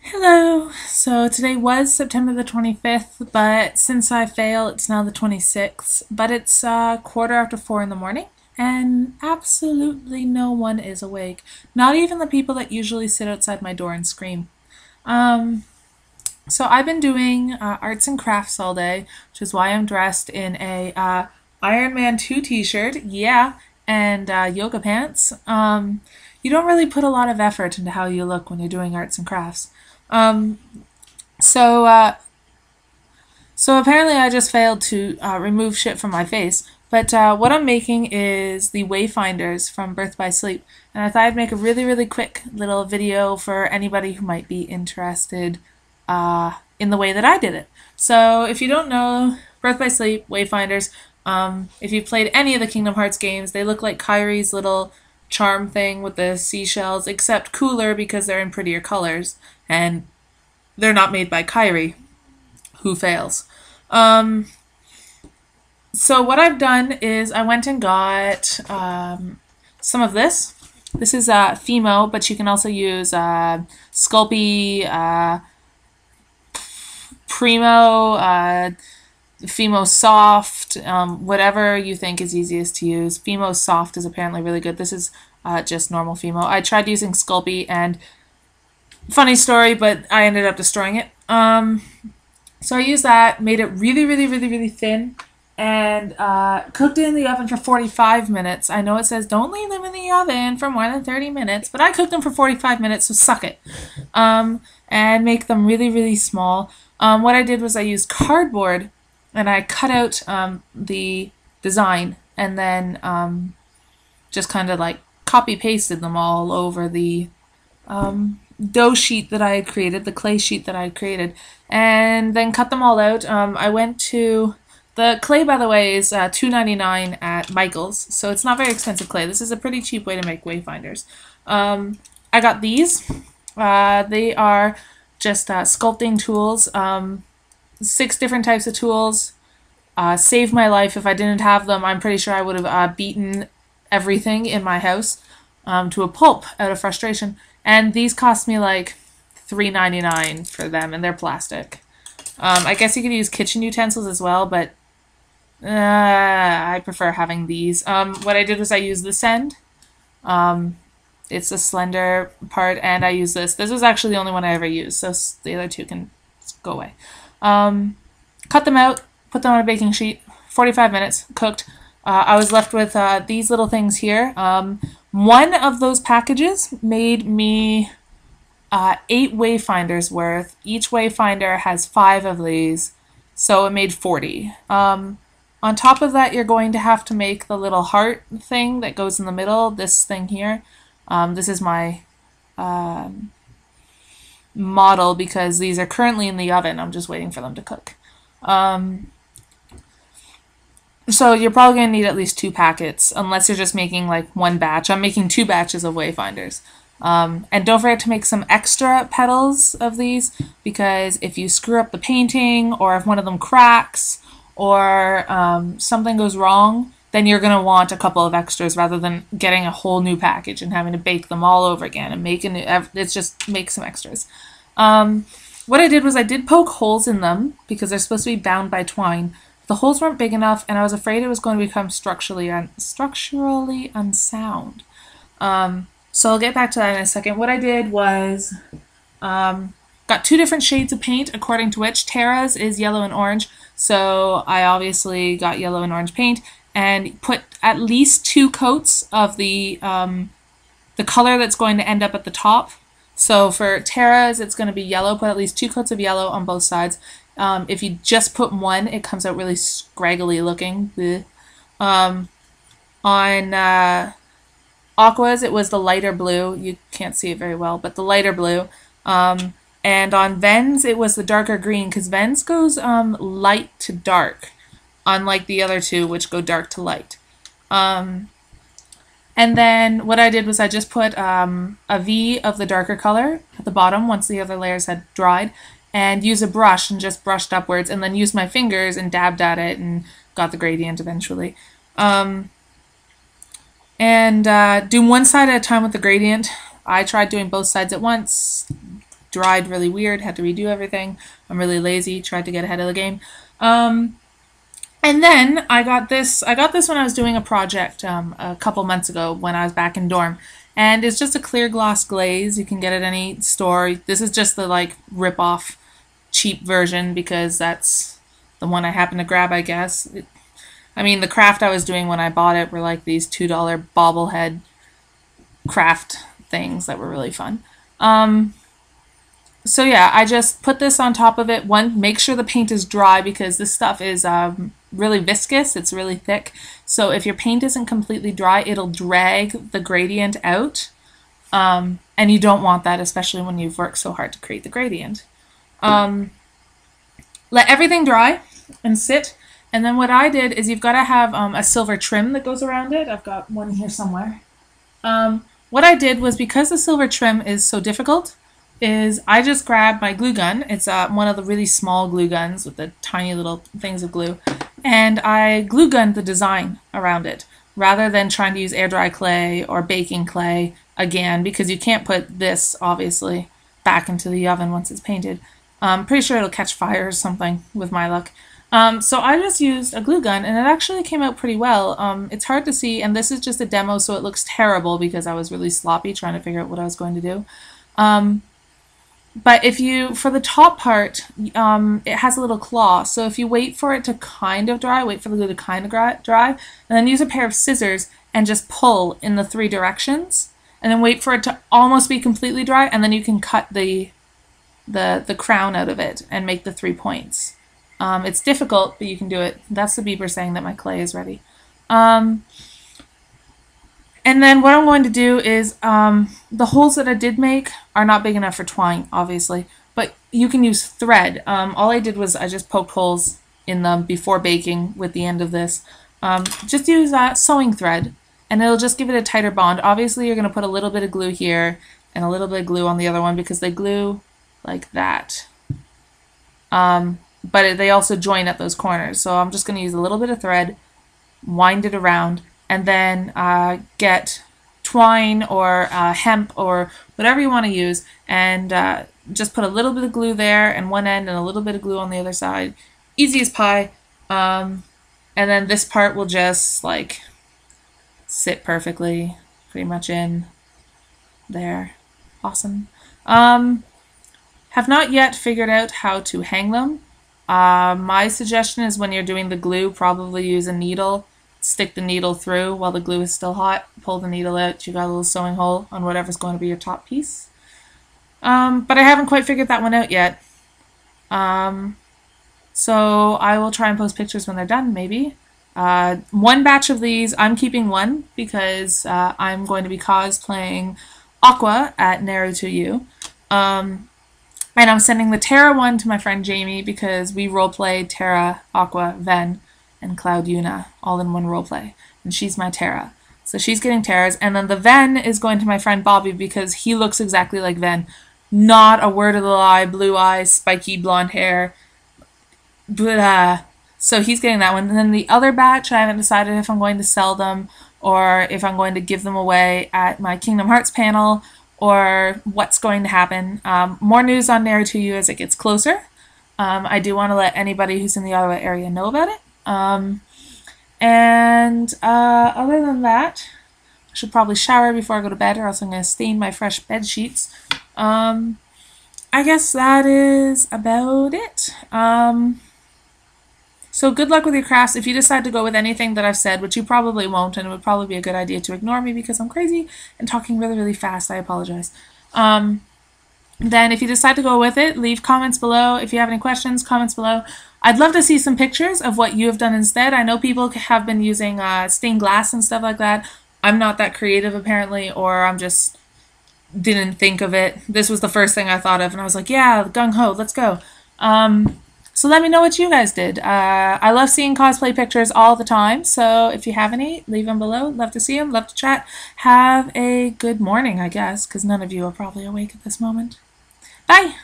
Hello! So today was September the 25th, but since I fail, it's now the 26th. But it's quarter after 4 in the morning, and absolutely no one is awake. Not even the people that usually sit outside my door and scream. Um, so I've been doing arts and crafts all day, which is why I'm dressed in a Iron Man 2 t-shirt, yeah, and yoga pants. You don't really put a lot of effort into how you look when you're doing arts and crafts. Um, so, uh, so apparently I just failed to remove shit from my face. But what I'm making is the Wayfinders from Birth by Sleep. And I thought I'd make a really, really quick little video for anybody who might be interested in the way that I did it. So if you don't know, Birth by Sleep, Wayfinders, if you've played any of the Kingdom Hearts games, they look like Kyrie's little charm thing with the seashells, except cooler because they're in prettier colors. And they're not made by Kyrie, who fails. So what I've done is I went and got some of this. This is Fimo, but you can also use Sculpey, Primo, Fimo Soft, whatever you think is easiest to use. Fimo Soft is apparently really good. This is just normal Fimo. I tried using Sculpey, and funny story, but I ended up destroying it. So I used that, made it really, really, really, really thin, and cooked it in the oven for 45 minutes. I know it says don't leave them in the oven for more than 30 minutes, but I cooked them for 45 minutes, so suck it. And make them really, really small. What I did was I used cardboard, and I cut out the design, and then just kind of like copy-pasted them all over the dough sheet that I had created, the clay sheet that I had created, and then cut them all out. I went to the clay, by the way, is $2.99 at Michael's, so it's not very expensive clay. This is a pretty cheap way to make Wayfinders. I got these. They are just sculpting tools. 6 different types of tools. Saved my life. If I didn't have them, I'm pretty sure I would have beaten everything in my house to a pulp out of frustration. And these cost me like $3.99 for them, and they're plastic. I guess you could use kitchen utensils as well, but I prefer having these. What I did was I used this end. It's a slender part, and I used this. This was actually the only one I ever used, so the other two can go away. Cut them out, put them on a baking sheet, 45 minutes, cooked. I was left with these little things here. One of those packages made me 8 Wayfinders worth. Each Wayfinder has 5 of these, so it made 40. On top of that, you're going to have to make the little heart thing that goes in the middle, this thing here. This is my model because these are currently in the oven. I'm just waiting for them to cook. So you're probably going to need at least 2 packets, unless you're just making like 1 batch. I'm making 2 batches of Wayfinders. And don't forget to make some extra petals of these, because if you screw up the painting, or if one of them cracks, or something goes wrong, then you're going to want a couple of extras rather than getting a whole new package and having to bake them all over again and make a new, it's just make some extras. What I did was I did poke holes in them because they're supposed to be bound by twine. The holes weren't big enough, and I was afraid it was going to become structurally unsound. So I'll get back to that in a second. What I did was got 2 different shades of paint, according to which Tara's is yellow and orange. So I obviously got yellow and orange paint and put at least 2 coats of the color that's going to end up at the top. So for Tara's, it's going to be yellow. Put at least 2 coats of yellow on both sides. If you just put 1, it comes out really scraggly looking. On Aqua's, it was the lighter blue. You can't see it very well, but the lighter blue. And on Ven's, it was the darker green, because Ven's goes light to dark, unlike the other 2, which go dark to light. And then what I did was I just put a V of the darker color at the bottom once the other layers had dried, and use a brush and just brushed upwards, and then used my fingers and dabbed at it and got the gradient eventually. And do one side at a time with the gradient. I tried doing both sides at once. dried really weird, had to redo everything. I'm really lazy, tried to get ahead of the game. And then I got this when I was doing a project a couple months ago when I was back in dorm. And it's just a clear gloss glaze. You can get it at any store. This is just the like rip-off cheap version because that's the one I happened to grab, I guess. I mean, the craft I was doing when I bought it were like these $2 bobblehead craft things that were really fun. So yeah, I just put this on top of it. One, make sure the paint is dry because this stuff is really viscous. It's really thick. So if your paint isn't completely dry, it'll drag the gradient out. And you don't want that, especially when you've worked so hard to create the gradient. Let everything dry and sit. And then what I did is you've got to have a silver trim that goes around it. I've got one here somewhere. What I did was, because the silver trim is so difficult, is I just grabbed my glue gun. It's one of the really small glue guns with the tiny little things of glue. And I glue gunned the design around it, rather than trying to use air dry clay or baking clay again, because you can't put this, obviously, back into the oven once it's painted. I'm pretty sure it'll catch fire or something with my luck. So I just used a glue gun, and it actually came out pretty well. It's hard to see, and this is just a demo, so it looks terrible because I was really sloppy trying to figure out what I was going to do. But if you, for the top part, it has a little claw, so if you wait for it to kind of dry, wait for the glue to kind of dry, and then use a pair of scissors and just pull in the 3 directions, and then wait for it to almost be completely dry, and then you can cut the crown out of it and make the 3 points. It's difficult, but you can do it. That's the beeper saying that my clay is ready. And then what I'm going to do is, the holes that I did make are not big enough for twine, obviously, but you can use thread. All I did was I just poked holes in them before baking with the end of this. Just use sewing thread, and it'll just give it a tighter bond. Obviously, you're going to put a little bit of glue here and a little bit of glue on the other one because they glue like that. But they also join at those corners. So I'm just going to use a little bit of thread, wind it around, and then get twine or hemp or whatever you want to use, and just put a little bit of glue there and one end and a little bit of glue on the other side. Easy as pie. And then this part will just like sit perfectly, pretty much in there. Awesome. Have not yet figured out how to hang them. My suggestion is, when you're doing the glue, probably use a needle. Stick the needle through while the glue is still hot. Pull the needle out. You got a little sewing hole on whatever's going to be your top piece. But I haven't quite figured that one out yet. So I will try and post pictures when they're done, maybe. One batch of these, I'm keeping one because I'm going to be cosplaying Aqua at Naruto U. And I'm sending the Terra one to my friend Jamie because we roleplayed Terra, Aqua, Ven, and Cloud Yuna all in one roleplay. And she's my Terra. So she's getting Terra's. And then the Ven is going to my friend Bobby because he looks exactly like Ven. Not a word of the lie, blue eyes, spiky blonde hair. Blah. So he's getting that one. And then the other batch, I haven't decided if I'm going to sell them or if I'm going to give them away at my Kingdom Hearts panel, or what's going to happen. More news on Naruto U as it gets closer. I do want to let anybody who's in the Ottawa area know about it. Other than that, I should probably shower before I go to bed, or else I'm going to stain my fresh bed sheets. I guess that is about it. So good luck with your crafts. If you decide to go with anything that I've said, which you probably won't, and it would probably be a good idea to ignore me because I'm crazy and talking really, really fast, I apologize. Then if you decide to go with it, leave comments below. If you have any questions, comments below. I'd love to see some pictures of what you have done instead. I know people have been using stained glass and stuff like that. I'm not that creative apparently, or I'm just didn't think of it. This was the first thing I thought of, and I was like, yeah, gung-ho, let's go. So let me know what you guys did. I love seeing cosplay pictures all the time, so if you have any, leave them below. Love to see them, love to chat. Have a good morning, I guess, because none of you are probably awake at this moment. Bye!